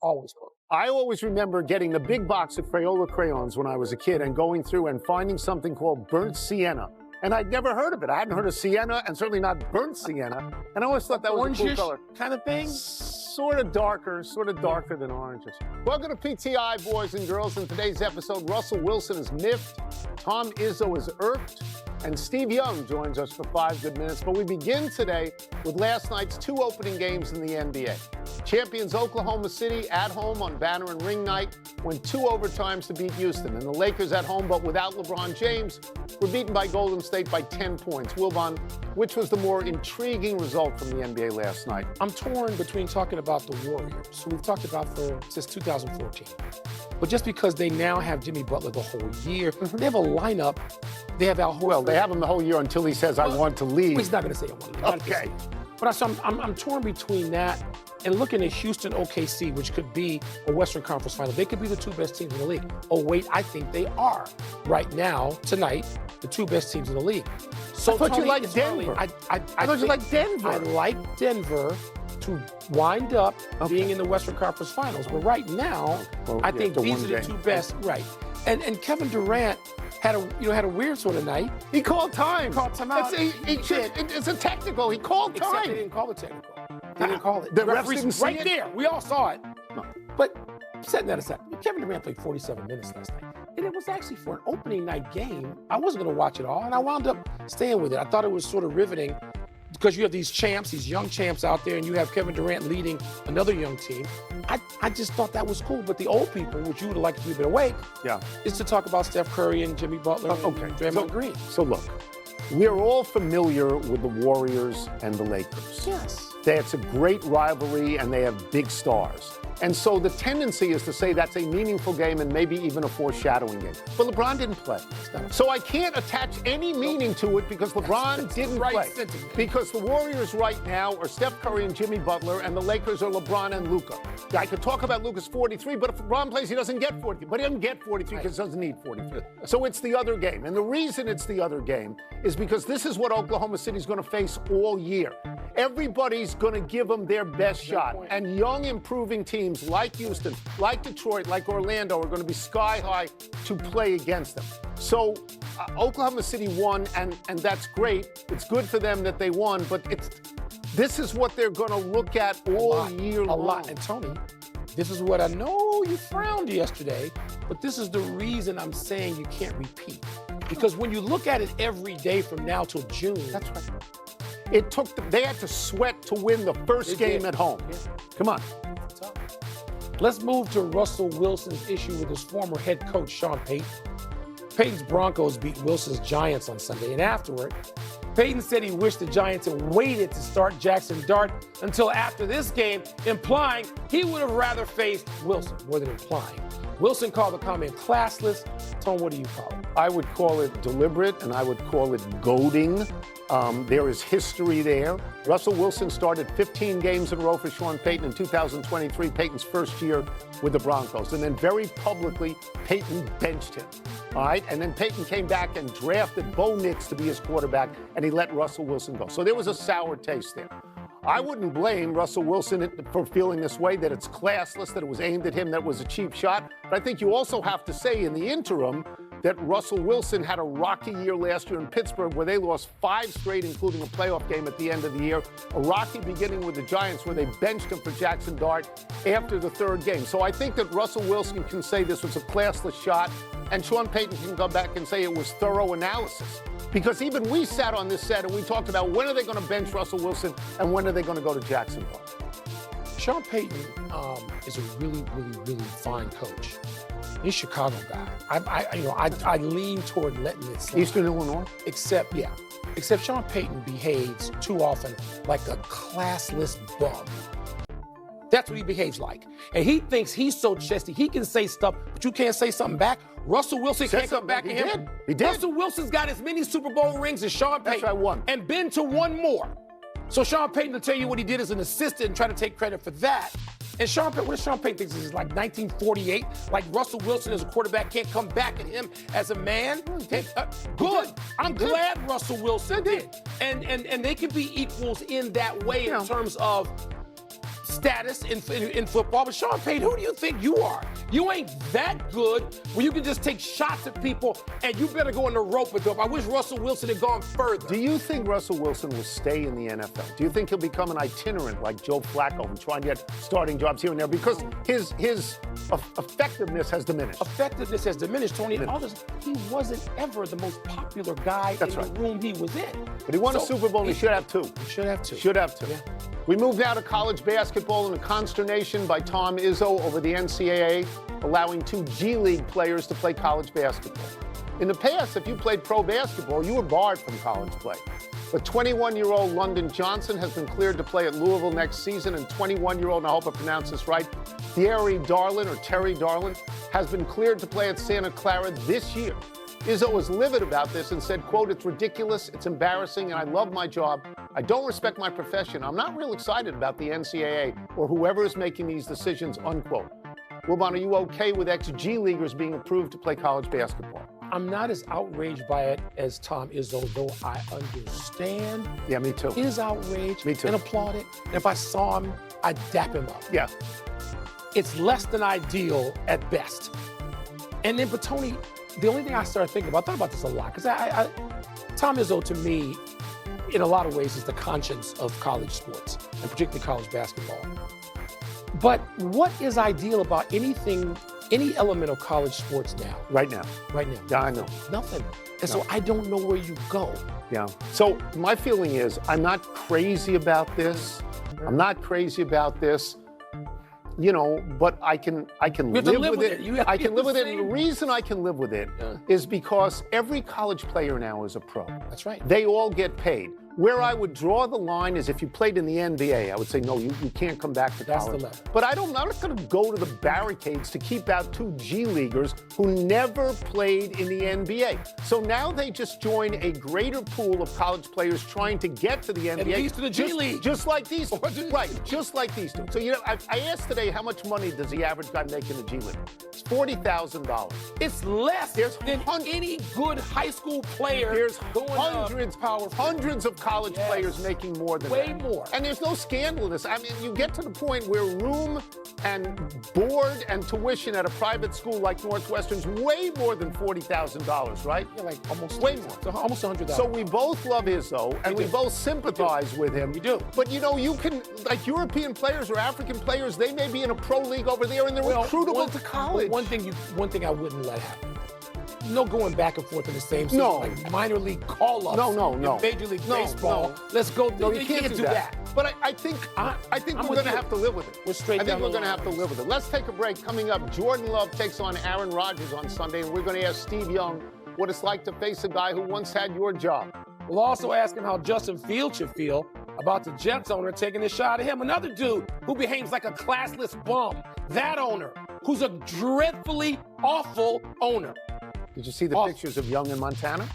Always fun. I always remember getting the big box of Crayola crayons when I was a kid and going through and finding something called burnt sienna. And I'd never heard of it. I hadn't heard of sienna and certainly not burnt sienna. And I always thought that was a cool color. Kind of thing? Sort of darker than oranges. Welcome to PTI, boys and girls. In today's episode, Russell Wilson is miffed, Tom Izzo is irked, and Steve Young joins us for 5 good minutes. But we begin today with last night's 2 opening games in the NBA. Champions Oklahoma City at home on Banner and Ring night went 2 overtimes to beat Houston. And the Lakers at home, but without LeBron James, were beaten by Golden State by 10 points. Wilbon, which was the more intriguing result from the NBA last night? I'm torn between talking about the Warriors, who we've talked about since 2014. But just because they now have Jimmy Butler the whole year, they have a lineup. They have Al Horford. Well, they have him the whole year until he says, I want to leave. He's not going to say I want to leave. Okay. But I'm torn between that and looking at Houston OKC, which could be a Western Conference final. They could be the 2 best teams in the league. Oh, wait, I think they are right now, tonight, the 2 best teams in the league. So I thought you liked Denver. I thought you liked Denver. I like Denver to wind up being in the Western Conference Finals. But right now, I think these are the 2 best. Right. And Kevin Durant had a weird sort of night. He called time. He called time out. It's a technical. He called time. Except they didn't call it technical. They didn't call it. The referees didn't see right it? there. We all saw it. No. But setting that aside, Kevin Durant played 47 minutes last night. And it was actually for an opening night game. I wasn't going to watch it all, and I wound up staying with it. I thought it was sort of riveting because you have these champs, these young champs out there, and you have Kevin Durant leading another young team. I just thought that was cool. But the old people, which you would like to keep it awake, is to talk about Steph Curry and Jimmy Butler and Draymond Green. So look, we're all familiar with the Warriors and the Lakers. Yes. It's a great rivalry, and they have big stars. And so the tendency is to say that's a meaningful game and maybe even a foreshadowing game. But LeBron didn't play. So I can't attach any meaning to it because LeBron didn't play. Because the Warriors right now are Steph Curry and Jimmy Butler, and the Lakers are LeBron and Luka. I could talk about Luka's 43, but if LeBron plays, he doesn't get 43. But he doesn't get 43 because he doesn't need 43. So it's the other game. And the reason it's the other game is because this is what Oklahoma City's going to face all year. Everybody's going to give them their best shot. And young, improving teams like Houston, like Detroit, like Orlando are going to be sky high to play against them. So Oklahoma City won, and that's great. It's good for them that they won, but this is what they're going to look at all year long. A lot. And Tony, this is what I know you frowned yesterday, but this is the reason I'm saying you can't repeat. Because when you look at it every day from now till June, that's right. They had to sweat to win the first game at home. Yeah. Come on. Let's move to Russell Wilson's issue with his former head coach, Sean Payton. Payton's Broncos beat Wilson's Giants on Sunday, and afterward, Payton said he wished the Giants had waited to start Jackson Dart until after this game, implying he would have rather faced Wilson, more than implying. Wilson called the comment classless. Tone, what do you call it? I would call it deliberate, and I would call it goading. There is history there. Russell Wilson started 15 games in a row for Sean Payton in 2023, Payton's first year with the Broncos. And then very publicly, Payton benched him. All right? And then Payton came back and drafted Bo Nix to be his quarterback, and he let Russell Wilson go. So there was a sour taste there. I wouldn't blame Russell Wilson for feeling this way, that it's classless, that it was aimed at him, that it was a cheap shot. But I think you also have to say in the interim that Russell Wilson had a rocky year last year in Pittsburgh where they lost 5 straight, including a playoff game at the end of the year. A rocky beginning with the Giants where they benched him for Jackson Dart after the 3rd game. So I think that Russell Wilson can say this was a classless shot, and Sean Payton can come back and say it was thorough analysis. Because even we sat on this set and we talked about when are they going to bench Russell Wilson and when are they going to go to Jacksonville. Sean Payton is a really, really, really fine coach. He's a Chicago guy. I lean toward letting it slide. Eastern Illinois? Except Sean Payton behaves too often like a classless bum. That's what he behaves like. And he thinks he's so chesty, he can say stuff, but you can't say something back. Russell Wilson can't come back at him. He did. Russell Wilson's got as many Super Bowl rings as Sean Payton. That's right, one. And been to one more. So Sean Payton will tell you what he did as an assistant and try to take credit for that. And Sean Payton, what does Sean Payton think this is, like 1948? Like Russell Wilson as a quarterback can't come back at him as a man? Good. I'm glad Russell Wilson did. And they can be equals in that way in terms of status in football, but Sean Payton, who do you think you are? You ain't that good where you can just take shots at people and you better go in the rope-a-dope. I wish Russell Wilson had gone further. Do you think Russell Wilson will stay in the NFL? Do you think he'll become an itinerant like Joe Flacco and try and get starting jobs here and there? Because his effectiveness has diminished. Effectiveness has diminished, Tony. And others, he wasn't ever the most popular guy in the room he was in. But he won a Super Bowl and he should have two. He should have two. Should have two. Yeah. We move now to college basketball and a consternation by Tom Izzo over the NCAA allowing 2 G League players to play college basketball. In the past, if you played pro basketball, you were barred from college play. But 21-year-old London Johnson has been cleared to play at Louisville next season, and 21-year-old, and I hope I pronounce this right, Terry Darlin, has been cleared to play at Santa Clara this year. Izzo was livid about this and said, quote, "It's ridiculous, it's embarrassing, and I love my job. I don't respect my profession. I'm not real excited about the NCAA or whoever is making these decisions," unquote. Wilbon, are you okay with ex-G Leaguers being approved to play college basketball? I'm not as outraged by it as Tom Izzo, though I understand me too. His outrage Me too. And applaud it. And if I saw him, I'd dap him up. Yeah. It's less than ideal at best. And then, but Tony, the only thing I started thinking about, I thought about this a lot, because Tom Izzo, to me, in a lot of ways, is the conscience of college sports, and particularly college basketball. But what is ideal about any element of college sports now? Right now. Yeah, I know. Nothing. And so I don't know where you go. Yeah. So my feeling is I'm not crazy about this. You know, but I can live with it. I can live with it. And the reason I can live with it is because every college player now is a pro. That's right. They all get paid. Where I would draw the line is if you played in the NBA, I would say, no, you can't come back to college. That's the level. But I'm not going to go to the barricades to keep out 2 G Leaguers who never played in the NBA. So now they just join a greater pool of college players trying to get to the NBA. At least to the G League. Just like these two. Right, just like these two. So, you know, I asked today, how much money does the average guy make in the G League? It's $40,000. It's less than any good high school player. There's hundreds of college players making more than way that. More. And there's no scandal in this. I mean, you get to the point where room and board and tuition at a private school like Northwestern's way more than $40,000, right? Yeah, like almost way more. So almost $100,000. So we both love Izzo, and we both sympathize with him. We do. But you know, you can, like European players or African players, they may be in a pro league over there and they're recruitable to college. One thing I wouldn't let happen. No going back and forth in the same season. No. Like minor league call-ups. No. In Major League Baseball. Let's go. No, you can't do that. But I think we're going to have to live with it. We're straight down the line. I think we're going to have to live with it. Let's take a break. Coming up, Jordan Love takes on Aaron Rodgers on Sunday, and we're going to ask Steve Young what it's like to face a guy who once had your job. We'll also ask him how Justin Fields should feel about the Jets owner taking a shot at him. Another dude who behaves like a classless bum. That owner, who's a dreadfully awful owner. Did you see the pictures of Young in Montana?